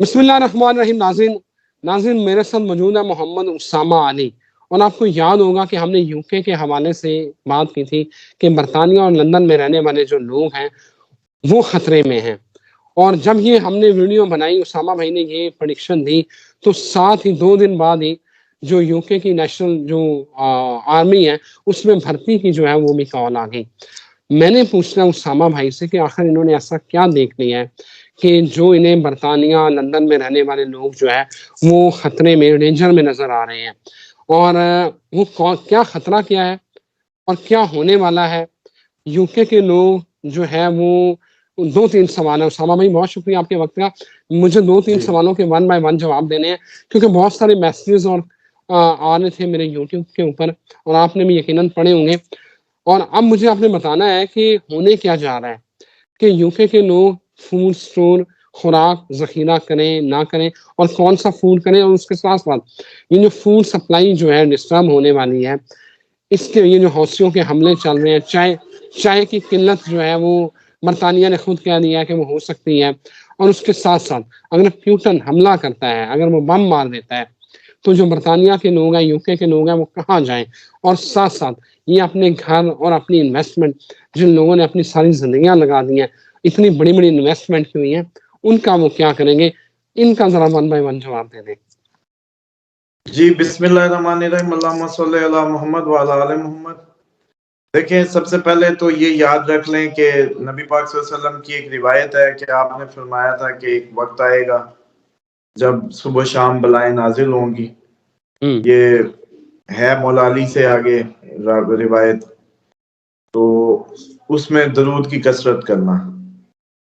بسم اللہ الرحمن الرحیم. ناظرین میرے ساتھ موجود ہے محمد اسامہ علی. اور آپ کو یاد ہوگا کہ ہم نے یو کے حوالے سے بات کی تھی کہ برطانیہ اور لندن میں رہنے والے جو لوگ ہیں وہ خطرے میں ہیں. اور جب یہ ہم نے ویڈیو بنائی، اسامہ بھائی نے یہ پریڈکشن دی، تو ساتھ ہی 2 دن بعد ہی جو یو کی نیشنل جو آرمی ہے اس میں بھرتی کی جو ہے وہ بھی کال آ گئی. میں نے پوچھنا اسامہ بھائی سے کہ آخر انہوں نے ایسا کیا دیکھ لیا ہے کہ جو انہیں برطانیہ لندن میں رہنے والے لوگ جو ہے وہ خطرے میں، ڈینجر میں نظر آ رہے ہیں، اور وہ کیا خطرہ کیا ہے اور کیا ہونے والا ہے. یو کے لوگ جو ہے وہ 2-3 سوال ہیں. اسامہ بھائی بہت شکریہ آپ کے وقت کا. مجھے 2-3 سوالوں کے 1 بائی 1 جواب دینے ہیں، کیونکہ بہت سارے میسیجز اور آ رہے تھے میرے یوٹیوب کے اوپر، اور آپ نے بھی یقیناً پڑھے ہوں گے. اور اب مجھے آپ نے بتانا ہے کہ ہونے کیا جا رہا ہے کہ یو کے لوگ فوڈ سٹور، خوراک ذخیرہ کریں نہ کریں، اور کون سا فوڈ کریں، اور اس کے ساتھ ساتھ یہ جو فوڈ سپلائی جو ہے ڈسٹرب ہونے والی ہے، اس کے یہ جو حوثیوں کے حملے چل رہے ہیں، چائے کی قلت جو ہے وہ برطانیہ نے خود کہہ دیا ہے کہ وہ ہو سکتی ہے. اور اس کے ساتھ ساتھ اگر پیوٹن حملہ کرتا ہے، اگر وہ بم مار دیتا ہے، تو جو برطانیہ کے لوگ ہیں، یو کے لوگ ہیں، وہ کہاں جائیں. اور ساتھ ساتھ یہ اپنے گھر اور اپنی انویسٹمنٹ، جن لوگوں نے اپنی ساری زندگیاں لگا دی ہیں، اتنی بڑی بڑی انویسٹمنٹ کی ہوئی ہیں، ان کا وہ کیا کریں گے. ان کا ذرا 1 بائی 1 جواب دے دیں. جی بسم اللہ الرحمن الرحیم، اللہم صلی علی محمد وعلی آل محمد. دیکھیں، سب سے پہلے تو یہ یاد رکھ لیں کہ نبی پاک صلی اللہ علیہ وسلم کی ایک روایت ہے کہ آپ نے فرمایا تھا کہ ایک وقت آئے گا جب صبح شام بلائیں نازل ہوں گی. یہ ہے مولا علی سے آگے روایت. تو اس میں درود کی کثرت کرنا،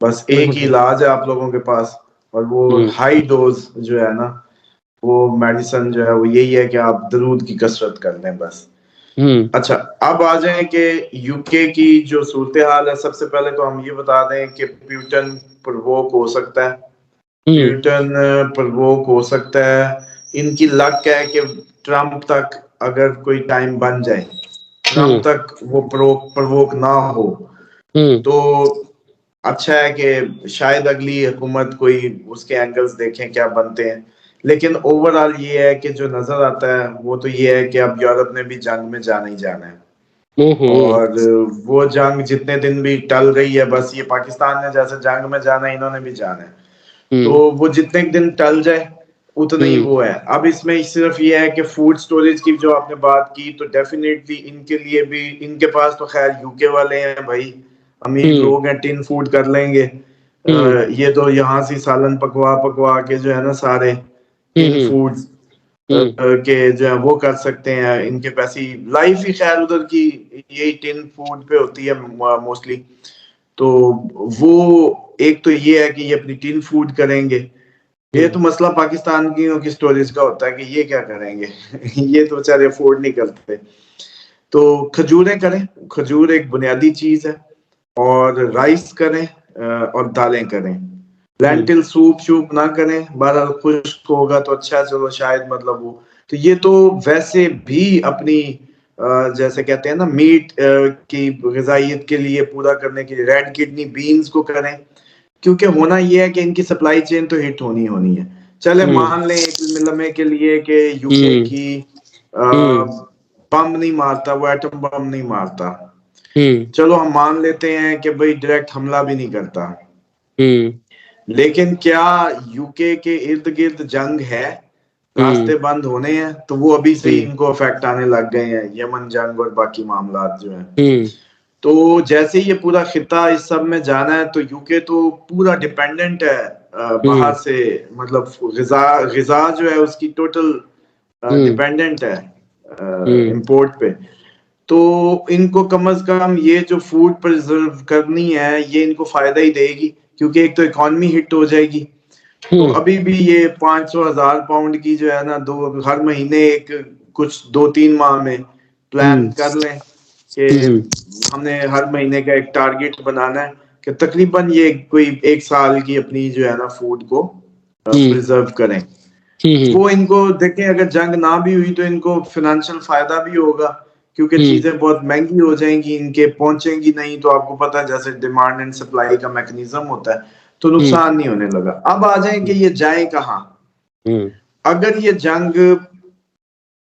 بس ایک ہی علاج ہے آپ لوگوں کے پاس، اور وہ ہائی ڈوز جو ہے نا، وہ میڈیسن جو ہے وہ یہی ہے کہ آپ درود کی کثرت کر لیں بس. اچھا، اب آ جائیں کہ یو کے کی جو صورتحال ہے. سب سے پہلے تو ہم یہ بتا دیں کہ پیوٹن پرووک ہو سکتا ہے، پیوٹن پرووک ہو سکتا ہے. ان کی لک ہے کہ ٹرمپ تک اگر کوئی ٹائم بن جائے، ٹرمپ تک وہ پرووک نہ ہو، تو اچھا ہے کہ شاید اگلی حکومت کوئی اس کے اینگلز دیکھیں کیا بنتے ہیں. لیکن اوور آل یہ ہے کہ جو نظر آتا ہے وہ تو یہ ہے کہ اب یورپ نے بھی جنگ میں جانا ہی جانا ہے. اور وہ جنگ جتنے دن بھی ٹل رہی ہے، بس یہ پاکستان نے جیسے جنگ میں جانا ہے، انہوں نے بھی جانا ہے. تو وہ جتنے دن ٹل جائے اتنا ہی وہ ہے. اب اس میں صرف یہ ہے کہ فوڈ سٹوریج کی جو آپ نے بات کی، تو ڈیفینیٹلی ان کے لیے بھی، ان کے پاس تو خیر یو کے والے ہیں بھائی، امیر لوگ ہیں، ٹن فوڈ کر لیں گے. یہ تو یہاں سے سالن پکوا کے جو ہے نا سارے ٹن فوڈ کے جو ہے وہ کر سکتے ہیں. ان کے پیسے لائف ہی خیر ادھر کی یہی ٹن فوڈ پہ ہوتی ہے موسٹلی. تو وہ ایک تو یہ ہے کہ یہ اپنی ٹن فوڈ کریں گے. یہ تو مسئلہ پاکستان کی سٹوریج کا ہوتا ہے کہ یہ کیا کریں گے، یہ تو بیچارے افورڈ نہیں کرتے. تو کھجوریں کریں، کھجور ایک بنیادی چیز ہے، اور رائس کریں، اور دالیں کریں. لینٹل سوپ شوپ نہ کریں، بہرحال خشک ہوگا تو اچھا، چلو شاید مطلب وہ. تو یہ تو ویسے بھی اپنی جیسے کہتے ہیں نا میٹ کی غذائیت کے لیے پورا کرنے کے لیے ریڈ کڈنی بینز کو کریں، کیونکہ ہونا یہ ہے کہ ان کی سپلائی چین تو ہٹ ہونی ہے. چلے مان لیں ایک لمحے کے لیے کہ یو کے کی بم نہیں مارتا، وہ ایٹم بم نہیں مارتا، چلو ہم مان لیتے ہیں کہ بھئی ڈائریکٹ حملہ بھی نہیں کرتا. لیکن کیا یو کے ارد گرد جنگ ہے، راستے بند ہونے ہیں، تو وہ ابھی سے ہی ان کو افیکٹ آنے لگ گئے ہیں، یمن جنگ اور باقی معاملات جو ہیں. تو جیسے یہ پورا خطہ اس سب میں جانا ہے، تو یو کے تو پورا ڈیپینڈنٹ ہے باہر سے، مطلب غذا جو ہے اس کی ٹوٹل ڈیپینڈنٹ ہے امپورٹ پہ. تو ان کو کم از کم یہ جو فوڈ پرزرو کرنی ہے یہ ان کو فائدہ ہی دے گی، کیونکہ ایک تو اکانومی ہٹ ہو جائے گی. تو ابھی بھی یہ 500,000 پاؤنڈ کی جو ہے نا، ہر مہینے ایک کچھ 2-3 ماہ میں پلان کر لیں کہ ہم نے ہر مہینے کا ایک ٹارگٹ بنانا ہے کہ تقریباً یہ کوئی 1 سال کی اپنی جو ہے نا فوڈ کو پرزرو کریں. وہ ان کو دیکھیں اگر جنگ نہ بھی ہوئی تو ان کو فائنینشیل فائدہ بھی ہوگا، کیونکہ چیزیں بہت مہنگی ہو جائیں گی، ان کے پہنچیں گی نہیں. تو آپ کو پتہ ہے جیسے ڈیمانڈ اینڈ سپلائی کا میکنزم ہوتا ہے، تو نقصان نہیں ہونے لگا. اب آ جائیں کہ یہ جائیں کہاں. اگر یہ جنگ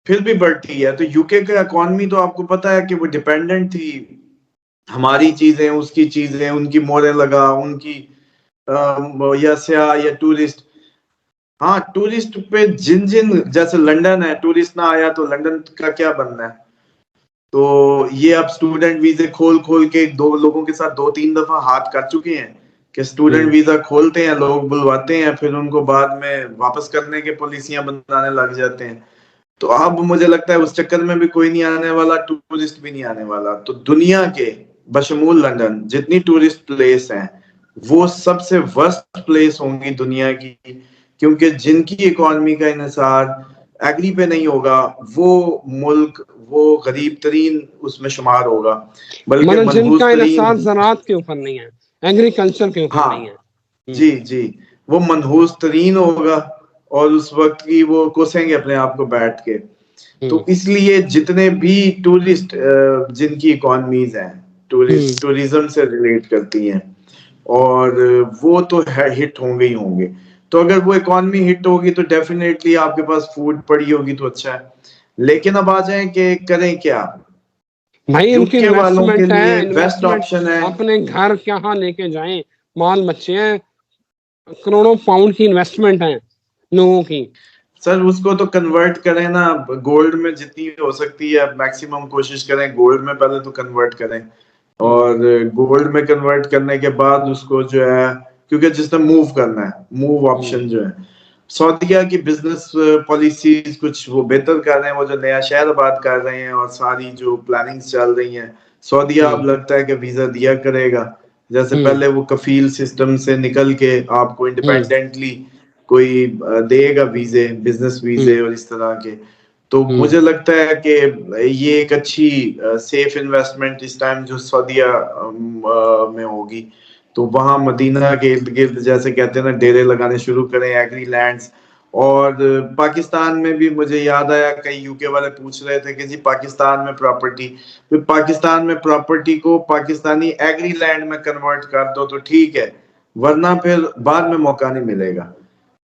پھر بھی بڑھتی ہے تو یو کے کا اکانومی تو آپ کو پتا ہے کہ وہ ڈیپینڈنٹ تھی ہماری چیزیں اس کی چیزیں ان کی موریں لگا ان کی یا سیاح یا ٹورسٹ. ہاں ٹورسٹ پہ جن جیسے لنڈن ہے ٹورسٹ نہ آیا تو لنڈن کا کیا بننا ہے. تو یہ اب سٹوڈنٹ ویزے کھول کے دو لوگوں کے ساتھ 2-3 دفعہ ہاتھ کر چکے ہیں کہ سٹوڈنٹ ویزا کھولتے ہیں لوگ بلواتے ہیں پھر ان کو بعد میں واپس کرنے کے پالیسیاں بنانے لگ جاتے ہیں. تو اب مجھے لگتا ہے اس چکر میں بھی کوئی نہیں آنے والا ٹورسٹ بھی نہیں آنے والا. تو دنیا کے بشمول لندن جتنی ٹورسٹ پلیس ہیں وہ سب سے ورسٹ پلیس ہوں گی دنیا کی کیونکہ جن کی اکانومی کا انحصار ایگری پہ نہیں ہوگا وہ ملک وہ غریب ترین اس میں شمار ہوگا بلکہ جن منحوس کا ترین. انحصار زراعت کے اوپر نہیں ہے ایگریکلچر کے اوپر ہاں نہیں ہے. جی وہ منحوس ترین ہوگا اور اس وقت کی وہ کوسیں گے اپنے آپ کو بیٹھ کے. تو اس لیے جتنے بھی ٹورسٹ جن کی اکانومیز ہیں ٹورزم سے ریلیٹ کرتی ہیں اور وہ تو ہٹ ہوں گے ہی ہوں گے. تو اگر وہ اکانومی ہٹ ہوگی تو ڈیفینیٹلی آپ کے پاس فوڈ پڑی ہوگی تو اچھا ہے. لیکن اب آ جائیں کہ کریں کیا. بھائی ان کی یوکے والوں کے انویسٹمنٹ لیے ہے بیسٹ انویسٹمنٹ آپشن ہے. اپنے گھر کہاں لے کے جائیں مال بچے ہیں کروڑوں پاؤنڈ کی انویسٹمنٹ ہیں لوگوں کی. سر اس کو تو کنورٹ کریں نا گولڈ میں جتنی ہو سکتی ہے میکسیمم کوشش کریں گولڈ میں پہلے تو کنورٹ کریں اور گولڈ میں کنورٹ کرنے کے بعد اس کو جو ہے کیونکہ جس نے موو کرنا ہے موو آپشن جو ہے سعودیہ کی بزنس پالیسیز کچھ وہ بہتر کر رہے ہیں وہ جو نیا شہر آباد کر رہے ہیں اور ساری جو پلاننگز چل رہی ہیں سعودیہ اب لگتا ہے کہ ویزا دیا کرے گا. جیسے پہلے وہ کفیل سسٹم سے نکل کے آپ کو انڈیپینڈنٹلی کوئی دے گا ویزے بزنس ویزے اور اس طرح کے. تو مجھے لگتا ہے کہ یہ ایک اچھی سیف انویسٹمنٹ اس ٹائم جو سعودیہ میں ہوگی. تو وہاں مدینہ کے ارد گرد جیسے کہتے ہیں نا ڈیرے لگانے شروع کریں ایگری لینڈز. اور پاکستان میں بھی مجھے یاد آیا کئی یو کے والے پوچھ رہے تھے کہ جی پاکستان میں پراپرٹی پاکستان میں پراپرٹی کو پاکستانی ایگری لینڈ میں کنورٹ کر دو تو ٹھیک ہے ورنہ پھر بعد میں موقع نہیں ملے گا.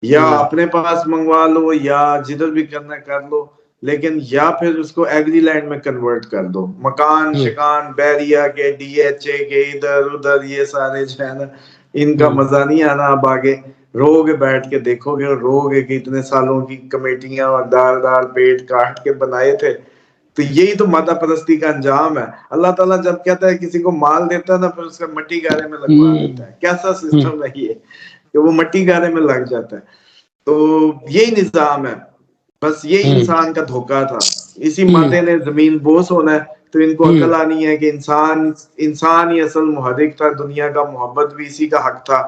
یا اپنے پاس منگوا لو یا جدھر بھی کرنا کر لو لیکن یا پھر اس کو ایگری لینڈ میں کنورٹ کر دو. مکان شکان بیریا کے ڈی ایچ اے کے ادھر ادھر یہ سارے جو ہے نا ان کا مزہ نہیں آنا. اب آگے رو گے بیٹھ کے دیکھو گے اور رو گے کہ اتنے سالوں کی کمیٹیاں اور دار پیٹ کاٹ کے بنائے تھے. تو یہی تو مادہ پرستی کا انجام ہے. اللہ تعالیٰ جب کہتا ہے کسی کو مال دیتا ہے نا پھر اس کا مٹی گارے میں لگوا دیتا ہے. کیسا سسٹم ہے یہ کہ وہ مٹی گارے میں لگ جاتا ہے. تو یہی نظام ہے بس یہی انسان کا دھوکہ تھا. اسی مادے نے زمین بوس ہونا ہے تو ان کو عقل آنی ہے کہ انسان ہی اصل محرک تھا دنیا کا. محبت بھی اسی کا حق تھا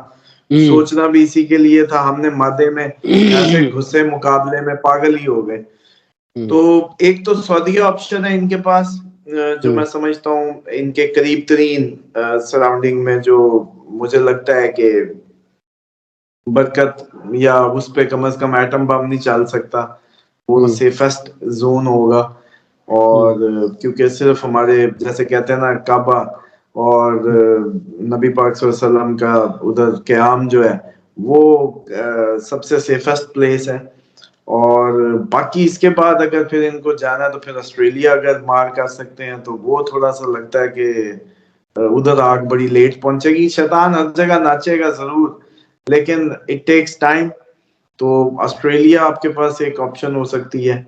سوچنا بھی اسی کے لیے تھا. ہم نے مادے میں ایسے گھسے مقابلے میں پاگل ہی ہو گئے. تو ایک تو سعودیہ آپشن ہے ان کے پاس جو میں سمجھتا ہوں ان کے قریب ترین سراؤنڈنگ میں جو مجھے لگتا ہے کہ برکت یا اس پہ کم از کم ایٹم بم نہیں چل سکتا. وہ سیفسٹ زون ہوگا اور کیونکہ صرف ہمارے جیسے کہتے ہیں نا کعبہ اور نبی پاک صلی اللہ علیہ وسلم کا ادھر قیام جو ہے وہ سب سے سیفسٹ پلیس ہے. اور باقی اس کے بعد اگر پھر ان کو جانا تو پھر آسٹریلیا اگر مار کر سکتے ہیں تو وہ تھوڑا سا لگتا ہے کہ ادھر آگ بڑی لیٹ پہنچے گی. شیطان ہر جگہ ناچے گا ضرور لیکن اٹ ٹیکس ٹائم. تو آسٹریلیا آپ کے پاس ایک آپشن ہو سکتی ہے.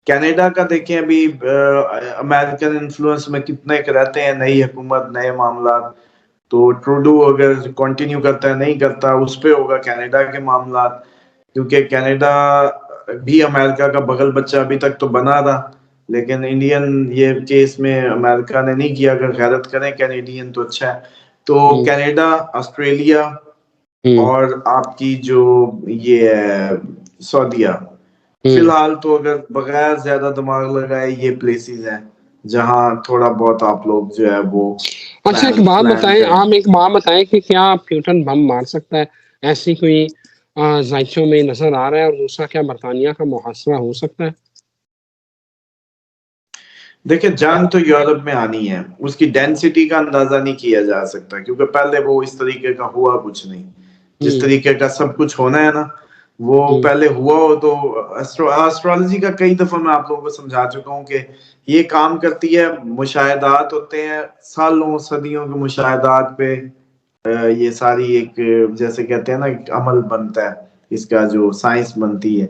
کینیڈا کا دیکھیں ابھی امریکن انفلوئنس میں کتنے رہتے ہیں نئی حکومت نئے معاملات. تو ٹروڈو اگر کنٹینیو کرتا ہے نہیں کرتا اس پہ ہوگا کینیڈا کے معاملات کیونکہ کینیڈا بھی امریکہ کا بغل بچہ ابھی تک تو بنا تھا لیکن انڈین یہ کیس میں امریکہ نے نہیں کیا. اگر غیرت کریں کینیڈین تو اچھا ہے. تو کینیڈا آسٹریلیا اور آپ کی جو یہ ہے سعودیہ فی الحال تو اگر بغیر زیادہ دماغ لگائے یہ پلیسز ہیں جہاں تھوڑا بہت آپ لوگ جو ہے وہ اچھا ایک بات بتائیں آپ ایک بات بتائیں کہ کیا پیوٹن بم مار سکتا ہے ایسی کوئی ذائچوں میں نظر آ رہا ہے اور دوسرا کیا برطانیہ کا محاصرہ ہو سکتا ہے؟ دیکھیں جنگ تو یورپ میں آنی ہے اس کی ڈینسٹی کا اندازہ نہیں کیا جا سکتا کیونکہ پہلے وہ اس طریقے کا ہوا کچھ نہیں. جس طریقے کا سب کچھ ہونا ہے نا وہ پہلے ہوا ہو. تو ایسٹرالوجی کا کئی دفعہ میں آپ لوگوں کو سمجھا چکا ہوں کہ یہ کام کرتی ہے, مشاہدات ہوتے ہیں سالوں صدیوں کے مشاہدات پہ یہ ساری ایک جیسے کہتے ہیں نا ایک عمل بنتا ہے, اس کا جو سائنس بنتی ہے.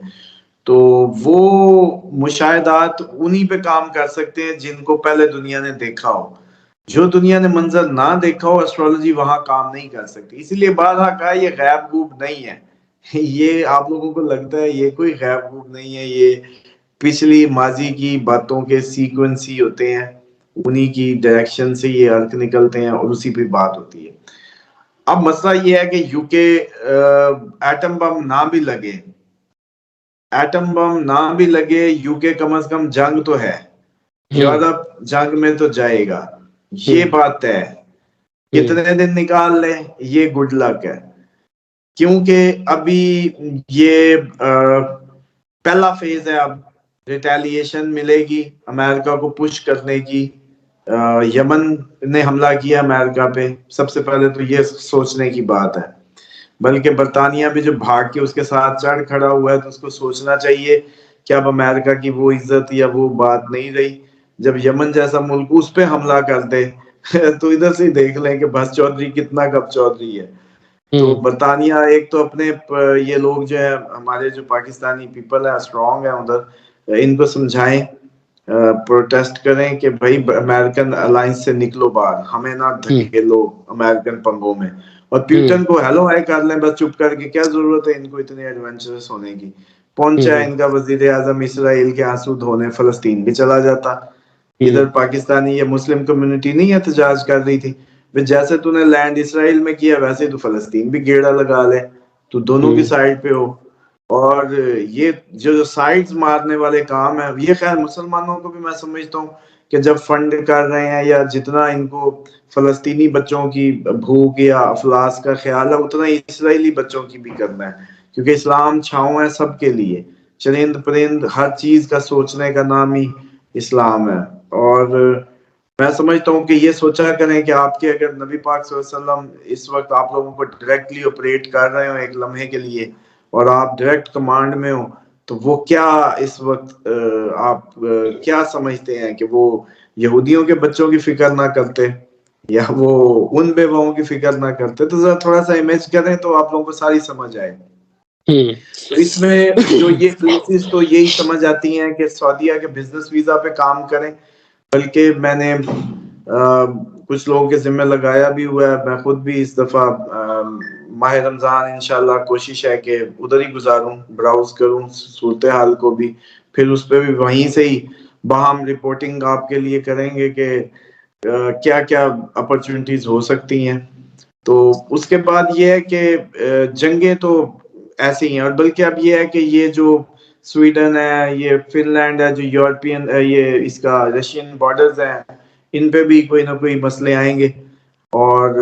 تو وہ مشاہدات انہی پہ کام کر سکتے ہیں جن کو پہلے دنیا نے دیکھا ہو. جو دنیا نے منظر نہ دیکھا ہو ایسٹرالوجی وہاں کام نہیں کر سکتی. اسی لیے بارہا کہا یہ غیب گوب نہیں ہے. یہ آپ لوگوں کو لگتا ہے یہ کوئی غیب گوب نہیں ہے, یہ پچھلی ماضی کی باتوں کے سیکوینس ہی ہوتے ہیں, انہی کی ڈائریکشن سے یہ ارتھ نکلتے ہیں اور اسی پہ بات ہوتی ہے. اب مسئلہ یہ ہے کہ یو کے ایٹم بم نہ بھی لگے, ایٹم بم نہ بھی لگے, یو کے کم از کم جنگ تو ہے, یورپ جنگ میں تو جائے گا, یہ بات ہے. کتنے دن نکال لیں یہ گڈ لک ہے, کیونکہ ابھی یہ پہلا فیز ہے. اب ریٹیلیشن ملے گی امریکہ کو پش کرنے کی. یمن نے حملہ کیا امریکہ پہ, سب سے پہلے تو یہ سوچنے کی بات ہے. بلکہ برطانیہ بھی جو بھاگ کے اس کے ساتھ چڑھ کھڑا ہوا ہے تو اس کو سوچنا چاہیے کہ اب امریکہ کی وہ عزت یا وہ بات نہیں رہی. جب یمن جیسا ملک اس پہ حملہ کر دے تو ادھر سے دیکھ لیں کہ بس چودھری کتنا کب چودھری ہے. تو برطانیہ ایک تو اپنے یہ لوگ جو ہے ہمارے جو پاکستانی پیپل ہے اسٹرانگ ہے ادھر, ان کو سمجھائیں, پروٹیسٹ کریں کہ بھائی امریکن الائنس سے نکلو باہر, ہمیں نہ دھکیلو امریکن پنگوں میں. اور پیوٹن کو ہیلو ہائی کر لیں بس چپ کر کے, کیا ضرورت ہے ان کو اتنے ایڈونچرس ہونے کی. پہنچا ان کا وزیر اعظم اسرائیل کے آنسو دھونے فلسطین بھی چلا جاتا. ادھر پاکستانی یا مسلم کمیونٹی نہیں احتجاج کر رہی تھی, جیسے تو نے لینڈ اسرائیل میں کیا ویسے تو فلسطین بھی گیڑا لگا لے, تو دونوں کی سائڈ پہ ہو. اور یہ جو سائڈز مارنے والے کام ہیں یہ خیر مسلمانوں کو بھی میں سمجھتا ہوں کہ جب فنڈ کر رہے ہیں یا جتنا ان کو فلسطینی بچوں کی بھوک یا افلاس کا خیال ہے اتنا اسرائیلی بچوں کی بھی کرنا ہے, کیونکہ اسلام چھاؤں ہے سب کے لیے, چرند پرند ہر چیز کا سوچنے کا نام ہی اسلام ہے. اور میں سمجھتا ہوں کہ یہ سوچا کریں کہ آپ کے اگر نبی پاک صلی اللہ علیہ وسلم اس وقت آپ لوگوں کو ڈائریکٹلی آپریٹ کر رہے ہو ایک لمحے کے لیے اور آپ ڈائریکٹ کمانڈ میں ہو, تو وہ کیا اس وقت آپ کیا سمجھتے ہیں کہ وہ یہودیوں کے بچوں کی فکر نہ کرتے یا وہ ان بیواؤں کی فکر نہ کرتے؟ تو ذرا تھوڑا سا امیج کریں تو آپ لوگوں کو ساری سمجھ آئے. تو اس میں جو یہ پلیسز تو یہی سمجھ آتی ہیں کہ سعودیہ کے بزنس ویزا پہ کام کریں, بلکہ میں نے کچھ لوگوں کے ذمہ لگایا بھی ہوا ہے. میں خود بھی اس دفعہ ماہ رمضان انشاءاللہ کوشش ہے کہ ادھر ہی گزاروں, براؤز کروں صورتحال کو بھی, پھر اس پہ بھی وہیں سے ہی باہم رپورٹنگ آپ کے لیے کریں گے کہ کیا کیا اپرچونٹیز ہو سکتی ہیں. تو اس کے بعد یہ ہے کہ جنگیں تو ایسے ہی ہیں, اور بلکہ اب یہ ہے کہ یہ جو سویڈن ہے, یہ فن لینڈ ہے, جو یورپین یہ اس کا رشین بارڈرز ہیں, ان پہ بھی کوئی نہ کوئی مسئلے آئیں گے, اور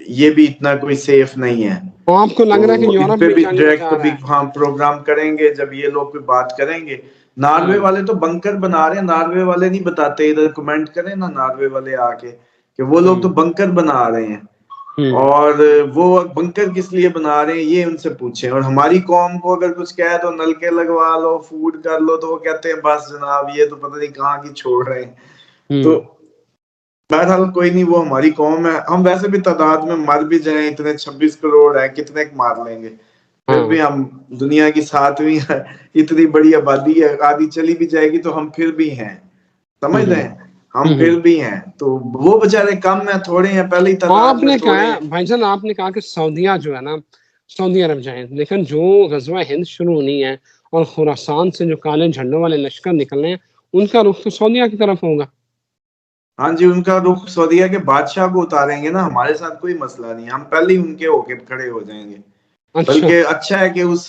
یہ بھی اتنا کوئی سیف نہیں ہے. آپ کو لگ رہا ہے کہ تو ان یورپ پہ بھی بھی جنگ میں ڈائریکٹ جا کبھی رہا ہے؟ ہم پروگرام کریں گے جب یہ لوگ کوئی بات کریں گے. ناروے والے تو بنکر بنا رہے ہیں, ناروے والے نہیں بتاتے, ادھر کمنٹ کریں نا ناروے والے آ کے کہ وہ لوگ تو بنکر بنا رہے ہیں, اور وہ بنکر کس لیے بنا رہے ہیں یہ ان سے پوچھیں. اور ہماری قوم کو اگر کچھ کہے تو نلکے لگوا لو, فوڈ کر لو, تو وہ کہتے ہیں بس جناب یہ تو پتہ نہیں کہاں کی چھوڑ رہے ہیں. تو بہرحال کوئی نہیں, وہ ہماری قوم ہے. ہم ویسے بھی تعداد میں مر بھی جائیں, اتنے 26 کروڑ ہیں, کتنے مار لیں گے, پھر بھی ہم دنیا کی 7ویں اتنی بڑی آبادی ہے, آدھی چلی بھی جائے گی تو ہم پھر بھی ہیں, سمجھ رہے ہیں, ہم پھر بھی ہیں. تو وہ بےچارے کم ہیں, تھوڑے ہیں, پہلی تعداد آپ میں نے تھوڑے کہا ہیں. بھائی جان, آپ نے کہا کہ سعودیہ جو ہے نا, سعودی عرب جائیں, لیکن جو غزوہ ہند شروع ہونی ہے اور خراسان سے جو کالے جھنڈوں والے لشکر نکلنے ہیں ان کا رخ تو سعودیہ کی طرف ہوگا. ہاں جی, ان کا رخ سعودیہ کے بادشاہ کو اتاریں گے نا, ہمارے ساتھ کوئی مسئلہ نہیں, ہم پہلے ہی ان کے ہو کے کھڑے ہو جائیں گے. اچھا. بلکہ اچھا ہے کہ اس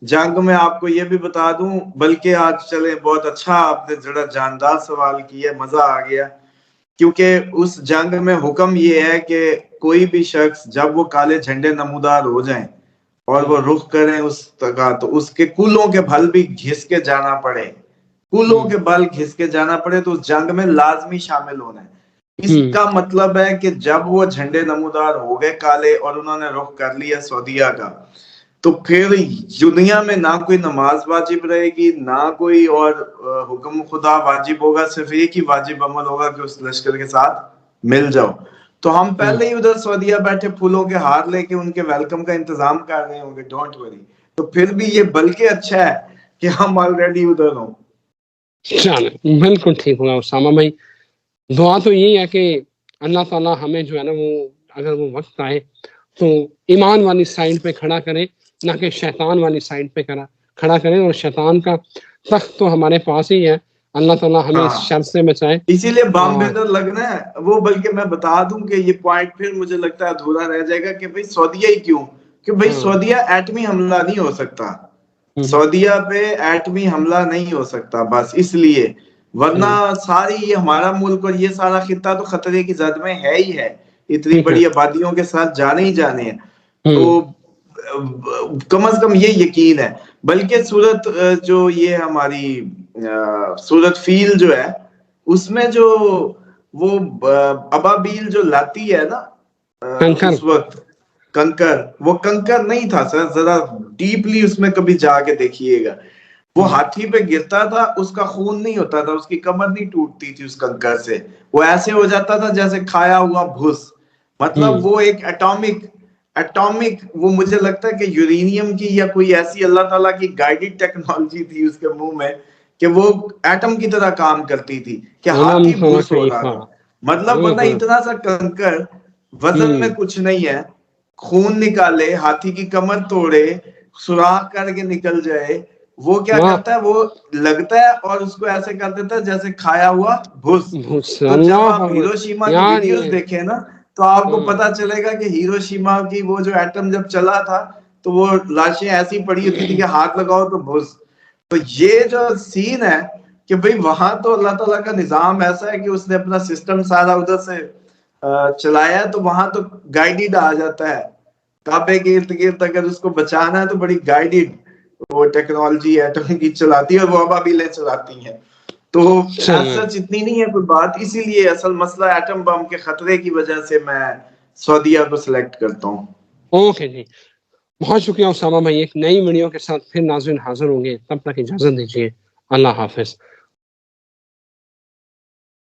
جنگ میں آپ کو یہ بھی بتا دوں, بلکہ آج چلے بہت اچھا آپ نے ذرا جاندار سوال کیا, مزہ آ گیا, کیونکہ اس جنگ میں حکم یہ ہے کہ کوئی بھی شخص جب وہ کالے جھنڈے نمودار ہو جائیں اور وہ رخ کریں اس کا, تو اس کے کولوں کے بھل بھی گھس کے جانا پڑے, کولوں کے بل گھس کے جانا پڑے, تو اس جنگ میں لازمی شامل ہونا ہے. اس کا مطلب ہے کہ جب وہ جھنڈے نمودار ہو گئے کالے اور انہوں نے رخ کر لیا سعودیہ کا، تو پھر دنیا میں نہ کوئی نماز واجب رہے گی، نہ کوئی اور حکم خدا واجب ہوگا، صرف ایک ہی واجب عمل ہوگا کہ اس لشکر کے ساتھ مل جاؤ. تو ہم پہلے ہی ادھر سعودیہ بیٹھے پھولوں کے ہار لے کے ان کے ویلکم کا انتظام کر رہے ہوں گے، ڈونٹ وری. تو پھر بھی یہ بلکہ اچھا ہے کہ ہم آلریڈی ادھر ہوں. بالکل ٹھیک ہوگا اسامہ بھائی. دعا تو یہی ہے کہ اللہ تعالیٰ ہمیں جو ہے نا وہ اگر وہ وقت آئے تو ایمان والی سائڈ پہ کھڑا کرے، نہ کہ شیطان والی سائڈ پہ کھڑا کرے. اور شیطان کا تخت تو ہمارے پاس ہی ہے، اللہ تعالیٰ ہمیں اس شر سے بچائے. اسی لیے بام بیدر لگنا ہے وہ. بلکہ میں بتا دوں کہ یہ پوائنٹ پھر مجھے لگتا ہے ادھورا رہ جائے گا کہ بھئی سعودیہ ہی کیوں، کہ بھئی سعودیہ ایٹمی حملہ نہیں ہو سکتا، سعودیہ پہ ایٹمی حملہ نہیں ہو سکتا بس اس لیے. ورنہ ساری یہ ہمارا ملک اور یہ سارا خطہ تو خطرے کی زد میں ہے ہی ہے، اتنی بڑی آبادیوں کے ساتھ جانے ہی جانے ہیں. تو کم از کم یہ یقین ہے. بلکہ صورت جو یہ ہماری صورت فیل جو ہے اس میں جو وہ ابابیل جو لاتی ہے نا اس وقت کنکر، وہ کنکر نہیں تھا سر، ذرا ڈیپلی اس میں کبھی جا کے دیکھیے گا. وہ ہاتھی پہ گرتا تھا، اس کا خون نہیں ہوتا تھا، اس کی کمر نہیں ٹوٹتی تھی اس کنکر سے، وہ ایسے ہو جاتا تھا جیسے کھایا ہوا بھس. مطلب وہ ایک ایٹامک وہ مجھے لگتا ہے کہ یورینیم کی یا کوئی ایسی اللہ تعالیٰ کی گائیڈڈ ٹیکنالوجی تھی اس کے منہ میں کہ وہ ایٹم کی طرح کام کرتی تھی کہ ہاتھی بھوس ہو رہا تھا. مطلب ورنہ اتنا سا کنکر وزن میں کچھ نہیں ہے، خون نکالے، ہاتھی کی کمر توڑے، سوراخ کر کے نکل جائے، وہ کیا کرتا ہے وہ لگتا ہے اور اس کو ایسے کر دیتا ہے جیسے کھایا ہوا بھس. تو جب آپ ہیروشیما کی ویڈیوز دیکھیں نا تو آپ کو پتا چلے گا کہ ہیروشیما کی وہ جو ایٹم جب چلا تھا تو وہ لاشیں ایسی پڑی ہوتی تھی کہ ہاتھ لگاؤ تو بھس. تو یہ جو سین ہے کہ بھئی وہاں تو اللہ تعالیٰ کا نظام ایسا ہے کہ اس نے اپنا سسٹم سارا ادھر سے چلایا ہے، تو وہاں تو گائیڈڈ آ جاتا ہے. کعبے کے ارد گرد اگر اس کو بچانا ہے تو بڑی گائیڈڈ وہ ٹیکنالوجی ایٹم کی چلاتی ہے اور وہ ابابیلیں چلاتی ہیں. تو سچ اتنی نہیں ہے کوئی بات. اسی لیے اصل مسئلہ ایٹم بم کے خطرے کی وجہ سے میں سعودیہ کو سلیکٹ کرتا ہوں. اوکے جی، بہت شکریہ اسامہ بھائی. ایک نئی ویڈیو کے ساتھ پھر ناظرین حاضر ہوں گے، تب تک اجازت دیجیے. اللہ حافظ.